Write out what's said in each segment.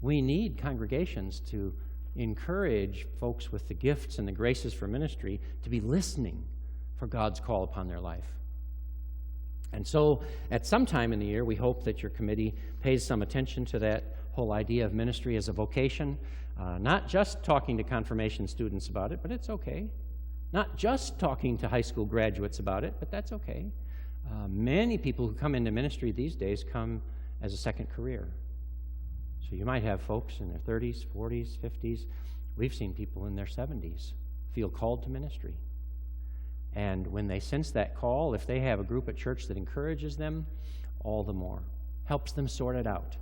We need congregations to encourage folks with the gifts and the graces for ministry to be listening for God's call upon their life. And so at some time in the year, we hope that your committee pays some attention to that whole idea of ministry as a vocation, not just talking to confirmation students about it, but it's okay. Not just talking to high school graduates about it, but that's okay. Many people who come into ministry these days come as a second career. So you might have folks in their 30s, 40s, 50s. We've seen people in their 70s feel called to ministry. And when they sense that call, if they have a group at church that encourages them, all the more. Helps them sort it out.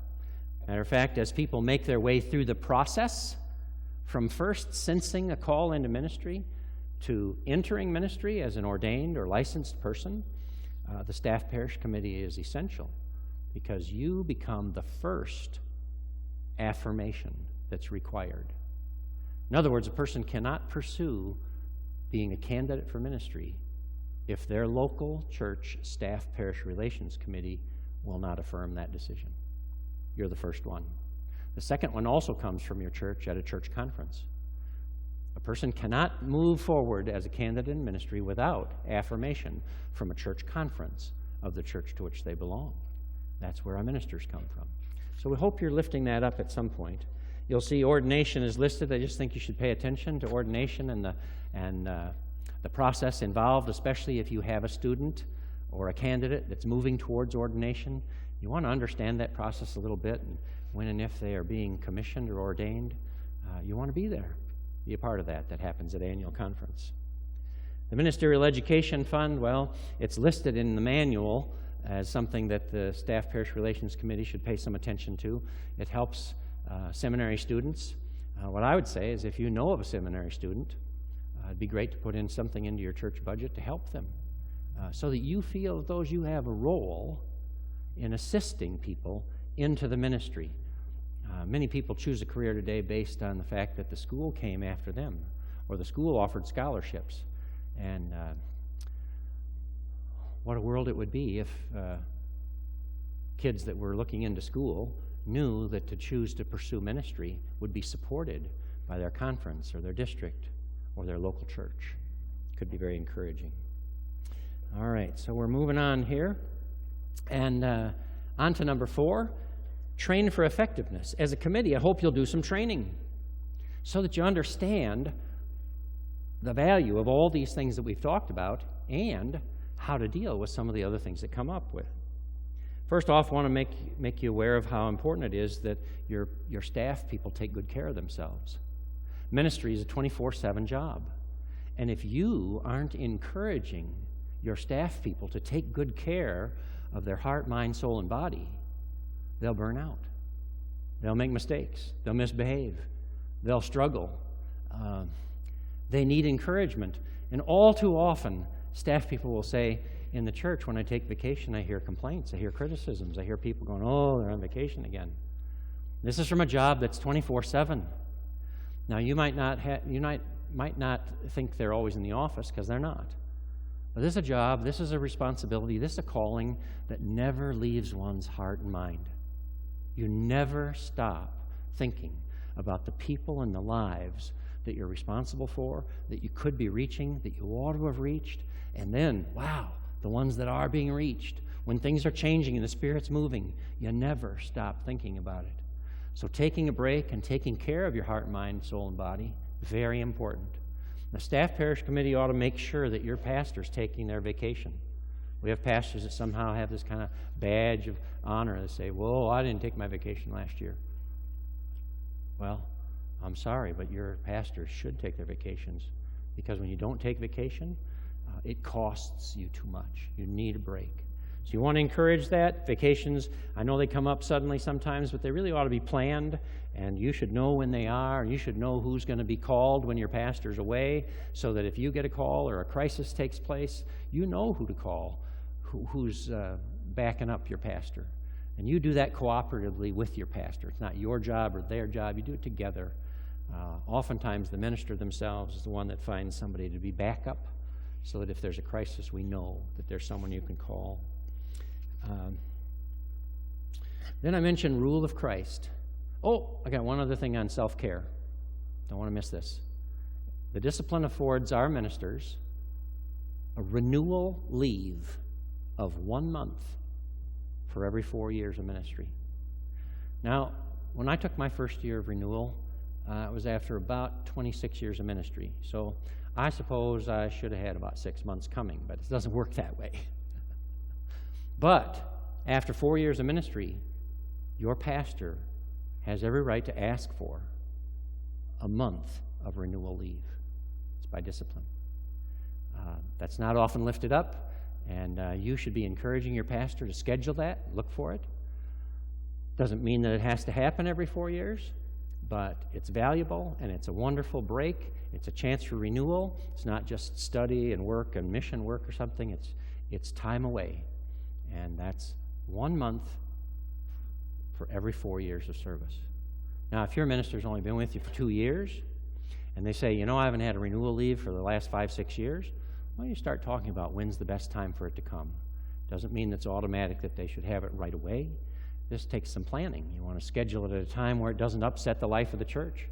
Matter of fact, as people make their way through the process, from first sensing a call into ministry to entering ministry as an ordained or licensed person, the staff parish committee is essential because you become the first affirmation that's required. In other words, a person cannot pursue being a candidate for ministry if their local church staff parish relations committee will not affirm that decision. You're the first one. The second one also comes from your church at a church conference. A person cannot move forward as a candidate in ministry without affirmation from a church conference of the church to which they belong. That's where our ministers come from. So we hope you're lifting that up at some point. You'll see ordination is listed. I just think you should pay attention to ordination and the process involved, especially if you have a student or a candidate that's moving towards ordination. You want to understand that process a little bit, and when and if they are being commissioned or ordained, you want to be there, be a part of that. That happens at annual conference. The Ministerial Education Fund, well, it's listed in the manual as something that the Staff Parish Relations Committee should pay some attention to. It helps seminary students. What I would say is if you know of a seminary student, it'd be great to put in something into your church budget to help them so that you feel as though you have a role in assisting people into the ministry. Many people choose a career today based on the fact that the school came after them or the school offered scholarships. And what a world it would be if kids that were looking into school knew that to choose to pursue ministry would be supported by their conference or their district or their local church. Could be very encouraging. All right, so we're moving on here. And on to number 4, train for effectiveness. As a committee, I hope you'll do some training so that you understand the value of all these things that we've talked about and how to deal with some of the other things that come up with. First off, I want to make you aware of how important it is that your staff people take good care of themselves. Ministry is a 24/7 job. And if you aren't encouraging your staff people to take good care of their heart, mind, soul, and body, they'll burn out. They'll make mistakes. They'll misbehave. They'll struggle. They need encouragement. And all too often, staff people will say, in the church, when I take vacation, I hear complaints, I hear criticisms, I hear people going, oh, they're on vacation again. This is from a job that's 24/7. Now, you might not think they're always in the office, because they're not. But this is a job, this is a responsibility, this is a calling that never leaves one's heart and mind. You never stop thinking about the people and the lives that you're responsible for, that you could be reaching, that you ought to have reached, and then, wow, the ones that are being reached. When things are changing and the Spirit's moving, you never stop thinking about it. So taking a break and taking care of your heart, mind, soul, and body, very important. The staff parish committee ought to make sure that your pastor's taking their vacation. We have pastors that somehow have this kind of badge of honor. They say, whoa, I didn't take my vacation last year. Well, I'm sorry, but your pastors should take their vacations, because when you don't take vacation, it costs you too much. You need a break. So you want to encourage that. Vacations, I know they come up suddenly sometimes, but they really ought to be planned, and you should know when they are, and you should know who's going to be called when your pastor's away, so that if you get a call or a crisis takes place, you know who to call, who's backing up your pastor. And you do that cooperatively with your pastor. It's not your job or their job. You do it together. Oftentimes the minister themselves is the one that finds somebody to be backup, so that if there's a crisis, we know that there's someone you can call. Then I mentioned rule of Christ. Oh, I got one other thing on self-care. Don't want to miss this. The discipline affords our ministers a renewal leave of 1 month for every 4 years of ministry. Now, when I took my first year of renewal, it was after about 26 years of ministry. So I suppose I should have had about 6 months coming, but it doesn't work that way. But after 4 years of ministry, your pastor has every right to ask for a month of renewal leave. It's by discipline. That's not often lifted up, and you should be encouraging your pastor to schedule that, look for it. Doesn't mean that it has to happen every 4 years, but it's valuable, and it's a wonderful break. It's a chance for renewal. It's not just study and work and mission work or something. It's time away, and that's 1 month for every 4 years of service. Now, if your minister's only been with you for 2 years, and they say, I haven't had a renewal leave for the last 5-6 years, well, you start talking about when's the best time for it to come. Doesn't mean it's automatic that they should have it right away. This takes some planning. You want to schedule it at a time where it doesn't upset the life of the church,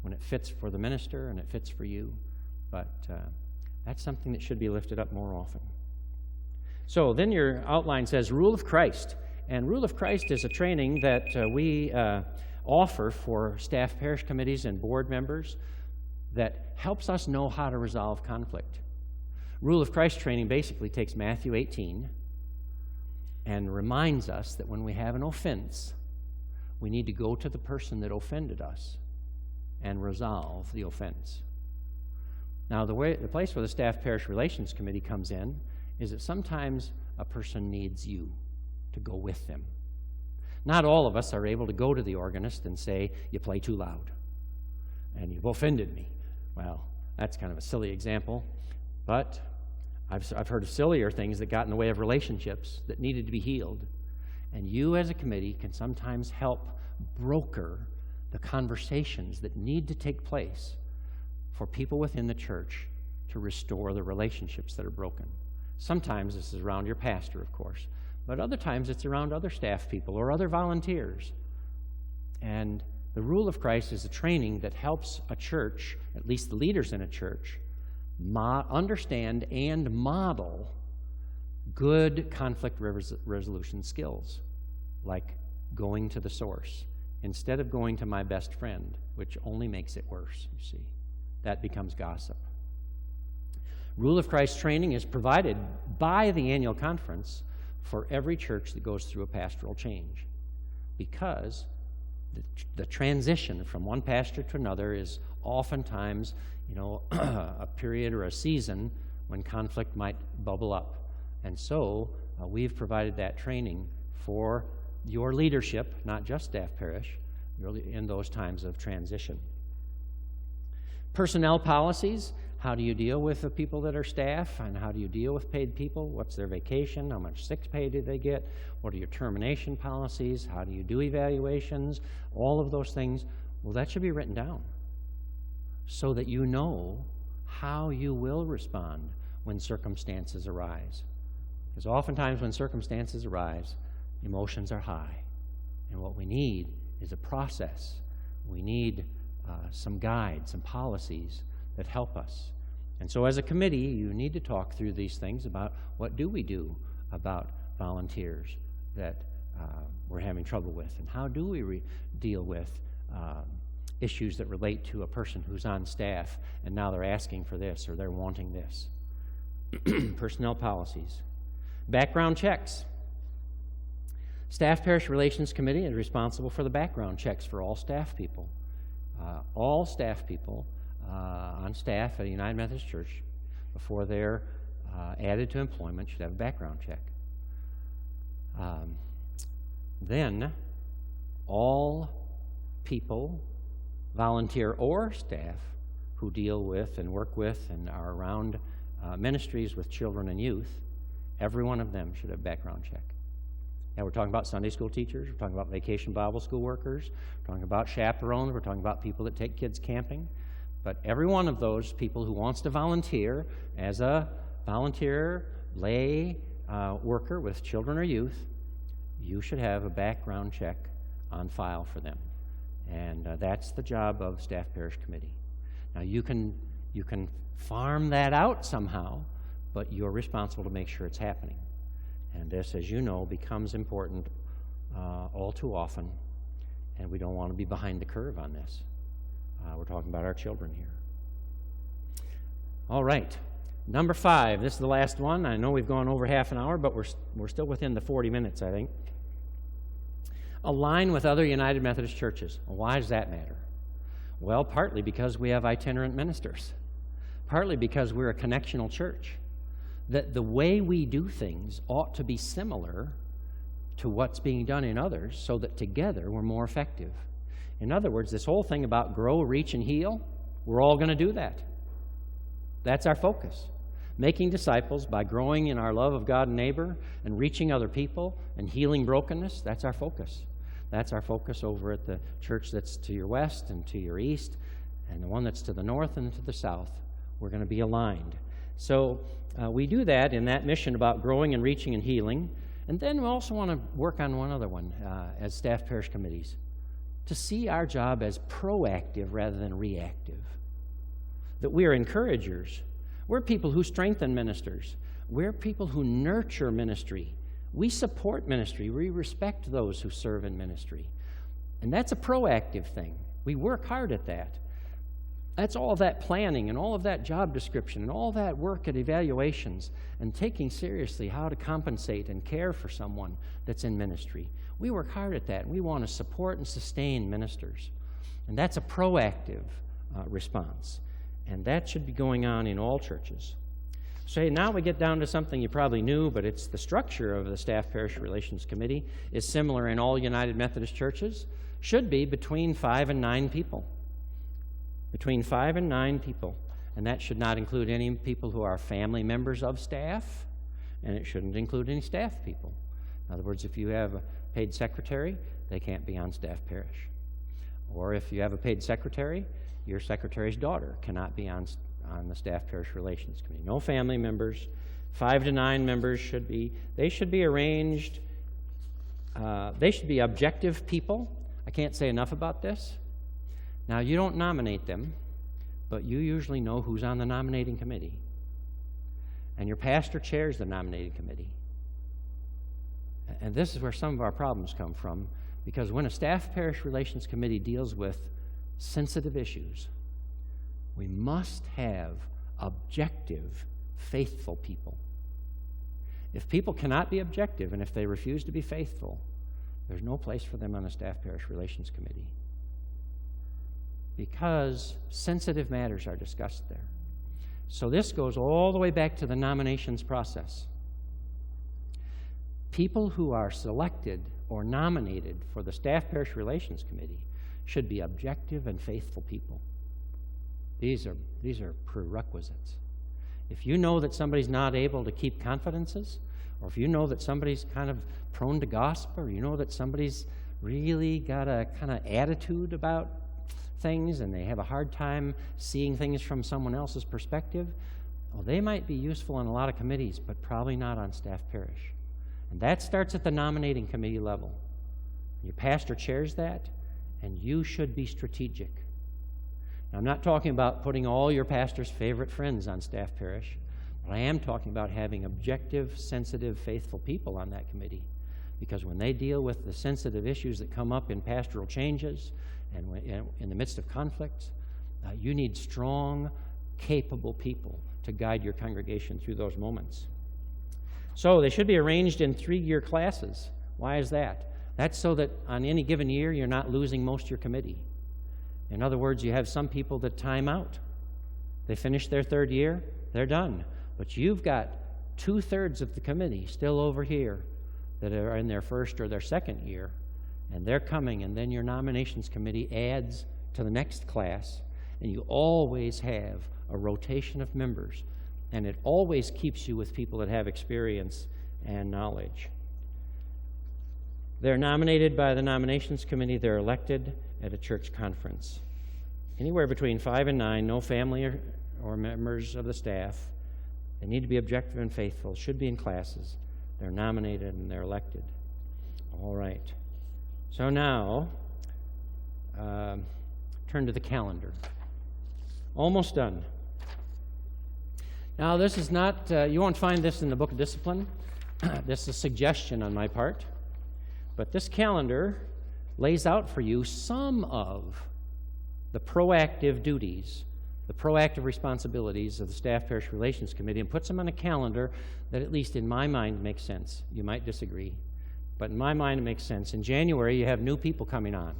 when it fits for the minister and it fits for you. But that's something that should be lifted up more often. So then your outline says Rule of Christ. And Rule of Christ is a training that we offer for staff parish committees and board members that helps us know how to resolve conflict. Rule of Christ training basically takes Matthew 18 and reminds us that when we have an offense, we need to go to the person that offended us and resolve the offense. Now, the place where the Staff Parish Relations Committee comes in is that sometimes a person needs you to go with them. Not all of us are able to go to the organist and say, you play too loud, and you've offended me. Well, that's kind of a silly example, but I've heard of sillier things that got in the way of relationships that needed to be healed. And you as a committee can sometimes help broker the conversations that need to take place for people within the church to restore the relationships that are broken. Sometimes this is around your pastor, of course, but other times it's around other staff people or other volunteers. And the Rule of Christ is a training that helps a church, at least the leaders in a church, understand and model good conflict resolution skills, like going to the source instead of going to my best friend, which only makes it worse, you see. That becomes gossip. Rule of Christ training is provided by the annual conference for every church that goes through a pastoral change, because the transition from one pastor to another is oftentimes, a period or a season when conflict might bubble up. And so we've provided that training for your leadership, not just staff parish, in those times of transition. Personnel policies. How do you deal with the people that are staff, and how do you deal with paid people? What's their vacation? How much sick pay do they get? What are your termination policies? How do you do evaluations? All of those things. Well, that should be written down so that you know how you will respond when circumstances arise. Because oftentimes when circumstances arise, emotions are high. And what we need is a process. We need some guides, some policies that help us. And so as a committee, you need to talk through these things about what do we do about volunteers that we're having trouble with, and how do we deal with issues that relate to a person who's on staff and now they're asking for this or they're wanting this. Personnel policies. Background checks. Staff Parish Relations Committee is responsible for the background checks for all staff people. All staff people on staff at the United Methodist Church, before they're added to employment, should have a background check. Then all people, volunteer or staff, who deal with and work with and are around ministries with children and youth, every one of them should have a background check. Now, we're talking about Sunday school teachers, we're talking about vacation Bible school workers, we're talking about chaperones, we're talking about people that take kids camping. But every one of those people who wants to volunteer as a volunteer lay worker with children or youth, you should have a background check on file for them. And that's the job of staff parish committee. Now, you can farm that out somehow, but you're responsible to make sure it's happening. And this, as you know, becomes important all too often, and we don't want to be behind the curve on this. We're talking about our children here. All right, number 5. This is the last one. I know we've gone over half an hour, but we're still within the 40 minutes, I think. Align with other United Methodist churches. Well, why does that matter? Well, partly because we have itinerant ministers. Partly because we're a connectional church. That the way we do things ought to be similar to what's being done in others so that together we're more effective. In other words, this whole thing about grow, reach, and heal, we're all going to do that. That's our focus. Making disciples by growing in our love of God and neighbor and reaching other people and healing brokenness, that's our focus. That's our focus over at the church that's to your west and to your east and the one that's to the north and to the south. We're going to be aligned. So we do that in that mission about growing and reaching and healing. And then we also want to work on one other one as staff parish committees, to see our job as proactive rather than reactive. That we are encouragers. We're people who strengthen ministers. We're people who nurture ministry. We support ministry. We respect those who serve in ministry. And that's a proactive thing. We work hard at that. That's all that planning and all of that job description and all that work at evaluations and taking seriously how to compensate and care for someone that's in ministry. We work hard at that. We want to support and sustain ministers. And that's a proactive response. And that should be going on in all churches. So now we get down to something you probably knew, but it's the structure of the Staff Parish Relations Committee is similar in all United Methodist churches. Should be between 5 and 9 people. Between 5 and 9 people. And that should not include any people who are family members of staff, and it shouldn't include any staff people. In other words, if you have a paid secretary, they can't be on staff parish. Or if you have a paid secretary, your secretary's daughter cannot be on the Staff Parish Relations Committee. No family members. 5 to 9 members should be arranged. They should be objective people. I can't say enough about this. Now, you don't nominate them, but you usually know who's on the nominating committee. And your pastor chairs the nominating committee. And this is where some of our problems come from, because when a Staff Parish Relations Committee deals with sensitive issues, we must have objective, faithful people. If people cannot be objective and if they refuse to be faithful, there's no place for them on a Staff Parish Relations Committee, because sensitive matters are discussed there. So this goes all the way back to the nominations process. People who are selected or nominated for the Staff Parish Relations Committee should be objective and faithful people. These are prerequisites. If you know that somebody's not able to keep confidences, or if you know that somebody's kind of prone to gossip, or you know that somebody's really got a kind of attitude about things and they have a hard time seeing things from someone else's perspective, well, they might be useful in a lot of committees, but probably not on staff parish. And that starts at the nominating committee level. Your pastor chairs that, and you should be strategic. Now, I'm not talking about putting all your pastor's favorite friends on staff parish, but I am talking about having objective, sensitive, faithful people on that committee. Because when they deal with the sensitive issues that come up in pastoral changes and in the midst of conflicts, you need strong, capable people to guide your congregation through those moments. So they should be arranged in 3-year classes. Why is that? That's so that on any given year, you're not losing most of your committee. In other words, you have some people that time out. They finish their 3rd year, they're done. But you've got 2/3 of the committee still over here that are in their 1st or their 2nd year, and they're coming, and then your nominations committee adds to the next class, and you always have a rotation of members, and it always keeps you with people that have experience and knowledge. They're nominated by the nominations committee. They're elected at a church conference. Anywhere between 5 and 9, no family or members of the staff. They need to be objective and faithful, should be in classes. They're nominated and they're elected. All right. So now, turn to the calendar. Almost done. Now, this is not, you won't find this in the Book of Discipline. This is a suggestion on my part. But this calendar lays out for you some of the proactive duties, the proactive responsibilities of the Staff Parish Relations Committee, and puts them on a calendar that, at least in my mind, makes sense. You might disagree, but in my mind it makes sense. In January, you have new people coming on.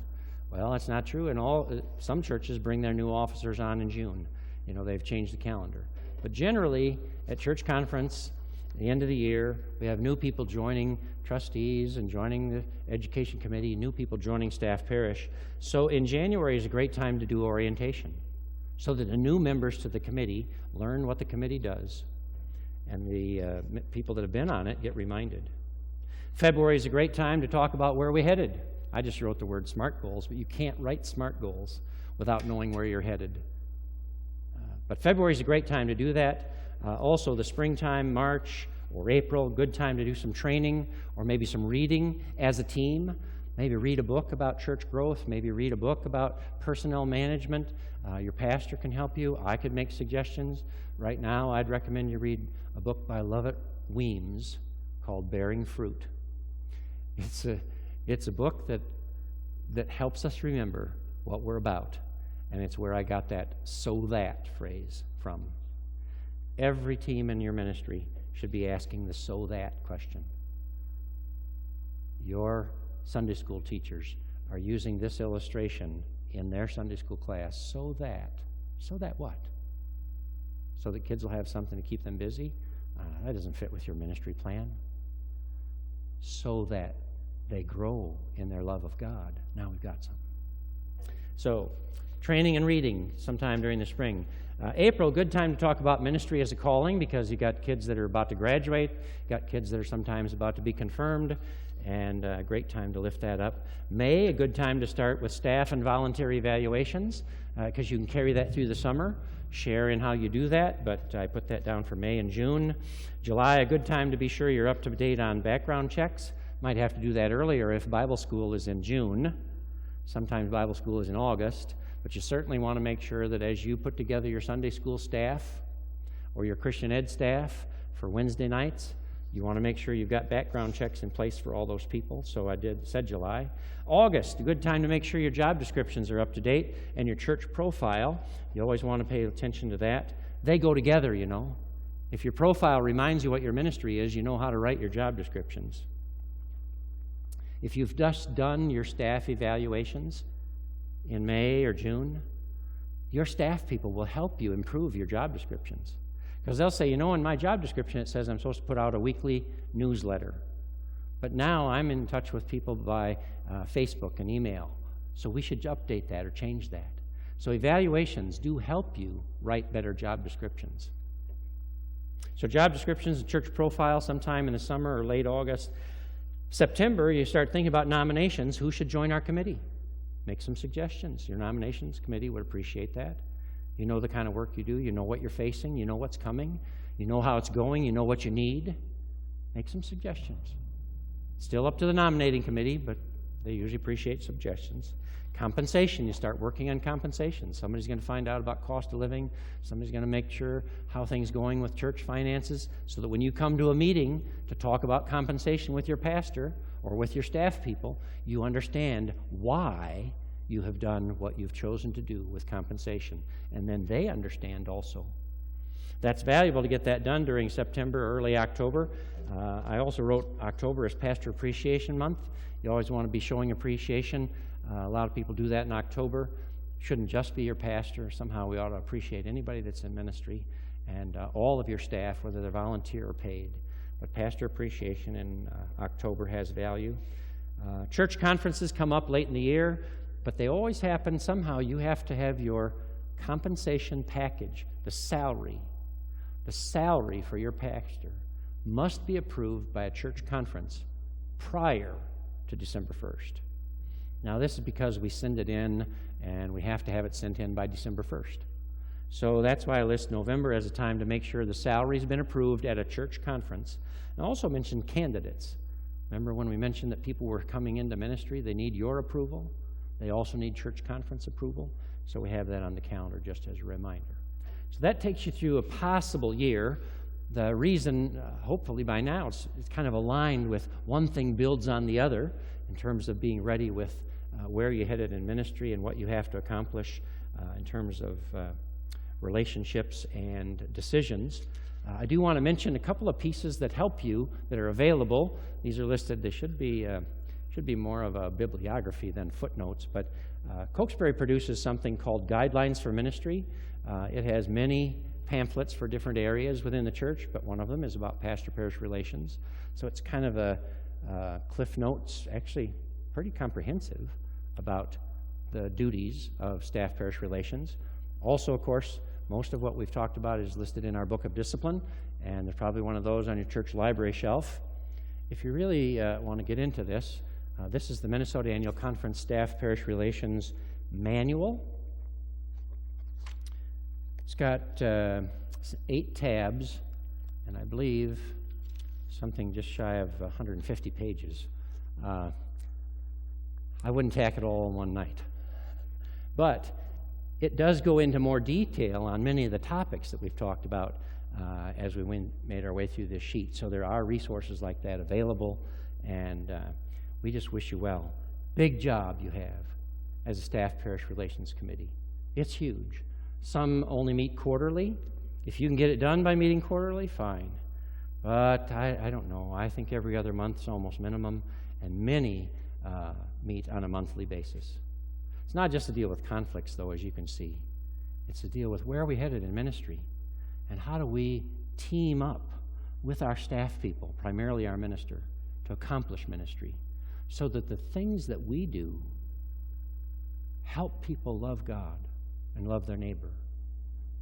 Well, that's not true. And some churches bring their new officers on in June. You know, they've changed the calendar. But generally, at church conference, at the end of the year, we have new people joining trustees and joining the education committee, new people joining staff parish. So in January is a great time to do orientation, so that the new members to the committee learn what the committee does, and the people that have been on it get reminded. February is a great time to talk about where we're headed. I just wrote the word SMART goals, but you can't write SMART goals without knowing where you're headed. But February is a great time to do that. Also, the springtime, March or April, good time to do some training or maybe some reading as a team. Maybe read a book about church growth. Maybe read a book about personnel management. Your pastor can help you. I could make suggestions. Right now, I'd recommend you read a book by Lovett Weems called Bearing Fruit. It's a book that helps us remember what we're about. And it's where I got that "so that" phrase from. Every team in your ministry should be asking the "so that" question. Your Sunday school teachers are using this illustration in their Sunday school class so that what? So that kids will have something to keep them busy? That doesn't fit with your ministry plan. So that they grow in their love of God. Now we've got some. So, training and reading sometime during the spring. April, good time to talk about ministry as a calling, because you got kids that are about to graduate, got kids that are sometimes about to be confirmed, and a great time to lift that up. May, a good time to start with staff and voluntary evaluations, because you can carry that through the summer. Share in how you do that, but I put that down for May and June. July, a good time to be sure you're up to date on background checks. Might have to do that earlier if Bible school is in June. Sometimes Bible school is in August. But you certainly want to make sure that as you put together your Sunday school staff or your Christian ed staff for Wednesday nights, you want to make sure you've got background checks in place for all those people. So I said July. August, a good time to make sure your job descriptions are up to date and your church profile. You always want to pay attention to that. They go together, you know. If your profile reminds you what your ministry is, you know how to write your job descriptions. If you've just done your staff evaluations in May or June, your staff people will help you improve your job descriptions. Because they'll say, you know, in my job description it says I'm supposed to put out a weekly newsletter. But now I'm in touch with people by Facebook and email. So we should update that or change that. So evaluations do help you write better job descriptions. So job descriptions and church profile sometime in the summer or late August. September, you start thinking about nominations. Who should join our committee? Make some suggestions. Your nominations committee would appreciate that. You know the kind of work you do. You know what you're facing. You know what's coming. You know how it's going. You know what you need. Make some suggestions. Still up to the nominating committee, but they usually appreciate suggestions. Compensation. You start working on compensation. Somebody's going to find out about cost of living. Somebody's going to make sure how things are going with church finances, so that when you come to a meeting to talk about compensation with your pastor or with your staff people, you understand why you have done what you've chosen to do with compensation. And then they understand also. That's valuable to get that done during September or early October. I also wrote October as Pastor Appreciation Month. You always want to be showing appreciation. A lot of people do that in October. Shouldn't just be your pastor. Somehow we ought to appreciate anybody that's in ministry and all of your staff, whether they're volunteer or paid. But pastor appreciation in October has value. Church conferences come up late in the year, but they always happen. Somehow you have to have your compensation package, the salary for your pastor must be approved by a church conference prior to December 1st. Now, this is because we send it in, and we have to have it sent in by December 1st. So that's why I list November as a time to make sure the salary's been approved at a church conference. And I also mentioned candidates. Remember when we mentioned that people were coming into ministry, they need your approval? They also need church conference approval, so we have that on the calendar just as a reminder. So that takes you through a possible year. The reason, hopefully by now, it's kind of aligned with one thing builds on the other in terms of being ready with where you're headed in ministry and what you have to accomplish in terms of relationships and decisions. I do want to mention a couple of pieces that help you that are available. These are listed. They should be more of a bibliography than footnotes, but Cokesbury produces something called Guidelines for Ministry. It has many pamphlets for different areas within the church, but one of them is about pastor-parish relations. So it's kind of a cliff notes, actually pretty comprehensive, about the duties of staff-parish relations. Also, of course, most of what we've talked about is listed in our Book of Discipline, and there's probably one of those on your church library shelf. If you really want to get into this, this is the Minnesota Annual Conference Staff-Parish Relations Manual. It's got 8 tabs, and I believe something just shy of 150 pages. I wouldn't tack it all in one night. But it does go into more detail on many of the topics that we've talked about as we made our way through this sheet. So there are resources like that available, and we just wish you well. Big job you have as a Staff Parish Relations Committee. It's huge. Some only meet quarterly. If you can get it done by meeting quarterly, fine. But I don't know. I think every other month is almost minimum, and many meet on a monthly basis. It's not just to deal with conflicts, though, as you can see. It's to deal with where are we headed in ministry, and how do we team up with our staff people, primarily our minister, to accomplish ministry, so that the things that we do help people love God and love their neighbor.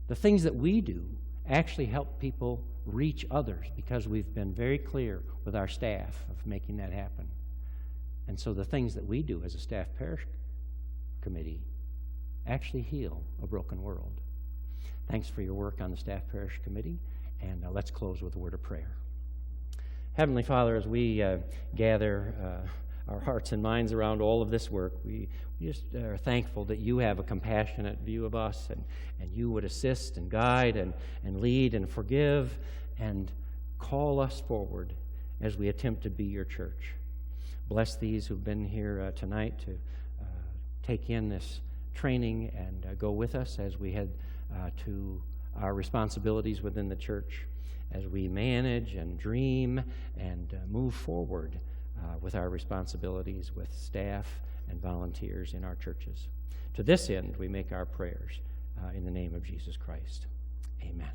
The things that we do actually help people reach others, because we've been very clear with our staff of making that happen. And so the things that we do as a staff parish committee actually heal a broken world. Thanks for your work on the staff parish committee, and let's close with a word of prayer. Heavenly Father, as we gather our hearts and minds around all of this work, we just are thankful that you have a compassionate view of us, and you would assist and guide and lead and forgive and call us forward as we attempt to be your church. Bless these who've been here tonight to take in this training and go with us as we head to our responsibilities within the church, as we manage and dream and move forward with our responsibilities with staff and volunteers in our churches. To this end, we make our prayers in the name of Jesus Christ. Amen.